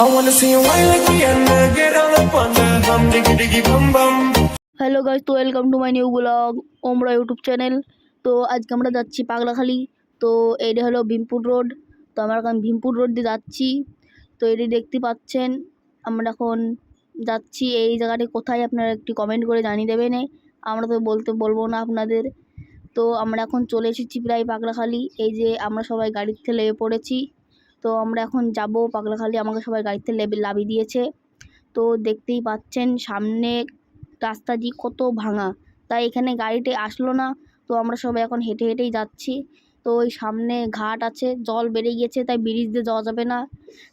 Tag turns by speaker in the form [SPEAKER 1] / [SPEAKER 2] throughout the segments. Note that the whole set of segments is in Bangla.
[SPEAKER 1] I wanna see you whine like Rihanna, get all up on the bum, diggy diggy bum bum.
[SPEAKER 2] Hello guys, তো welcome to my new blog ওমরা ইউটিউব চ্যানেল। তো আজকে আমরা যাচ্ছি পাগলাখালি। তো এইটা হলো ভীমপুর রোড। তো আমরা এখন ভীমপুর রোড দিয়ে যাচ্ছি। তো এটি দেখতে পাচ্ছেন, আমরা এখন যাচ্ছি। এই জায়গাটি কোথায় আপনারা একটি কমেন্ট করে জানিয়ে দেবেন। আমরা তো বলবো না আপনাদের। তো আমরা এখন চলে এসেছি প্রায় পাগলাখালি। এই যে আমরা সবাই গাড়িতে লেগে পড়েছি। তো আমরা এখন যাব পাগলাখালি। আমাকে সবাই গাড়িতে লাবি দিয়েছে। তো দেখতেই পাচ্ছেন সামনে রাস্তাটি কত ভাঙা, তাই এখানে গাড়িটি আসলো না। তো আমরা সবাই এখন হেঁটে হেঁটেই যাচ্ছি। তো ওই সামনে ঘাট আছে, জল বেড়ে গিয়েছে, তাই ব্রিজ দিয়ে যাওয়া যাবে না।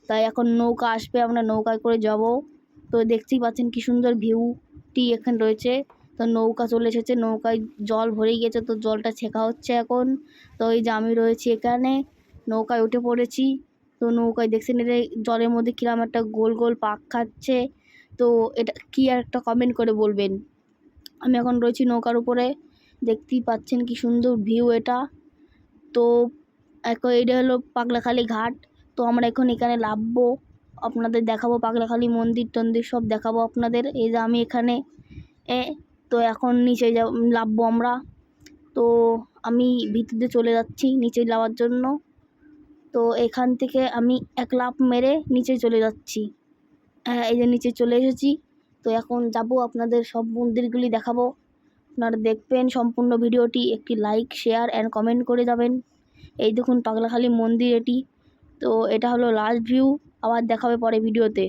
[SPEAKER 2] তাই এখন নৌকা আসবে, আমরা নৌকায় করে যাব। তো দেখতেই পাচ্ছেন কি সুন্দর ভিউটি এখানে রয়েছে। তো নৌকা চলে এসেছে, নৌকায় জল ভরে গিয়েছে, তো জলটা ছেঁকা হচ্ছে এখন। তো এই যে আমি রয়েছি এখানে, নৌকায় উঠে পড়েছি। তো নৌকায় দেখছেন এটা জলের মধ্যে কিরম একটা গোল গোল পাক খাচ্ছে। তো এটা কি আর একটা কমেন্ট করে বলবেন। আমি এখন রয়েছি নৌকার উপরে, দেখতেই পাচ্ছেন কি সুন্দর ভিউ এটা। তো এখন এটা হলো পাগলাখালি ঘাট। তো আমরা এখন এখানে নামবো, আপনাদের দেখাবো পাগলাখালি মন্দির টন্দির সব দেখাবো আপনাদের। এই যে আমি এখানে এ তো এখন নিচে নামবো আমরা। তো আমি ভিতরে চলে যাচ্ছি নিচে যাওয়ার জন্য। তো এখান থেকে আমি এক লাফ মেরে নিচে চলে যাচ্ছি। এই যে নিচে চলে এসেছি। তো এখন যাব, আপনাদের সব মন্দিরগুলি দেখাবো। আপনারা দেখবেন সম্পূর্ণ ভিডিওটি, একটি লাইক শেয়ার অ্যান্ড কমেন্ট করে যাবেন। এই দেখুন পাগলাখালি মন্দির এটি। তো এটা হলো লাস্ট ভিউ, আবার দেখাবে পরে ভিডিওতে।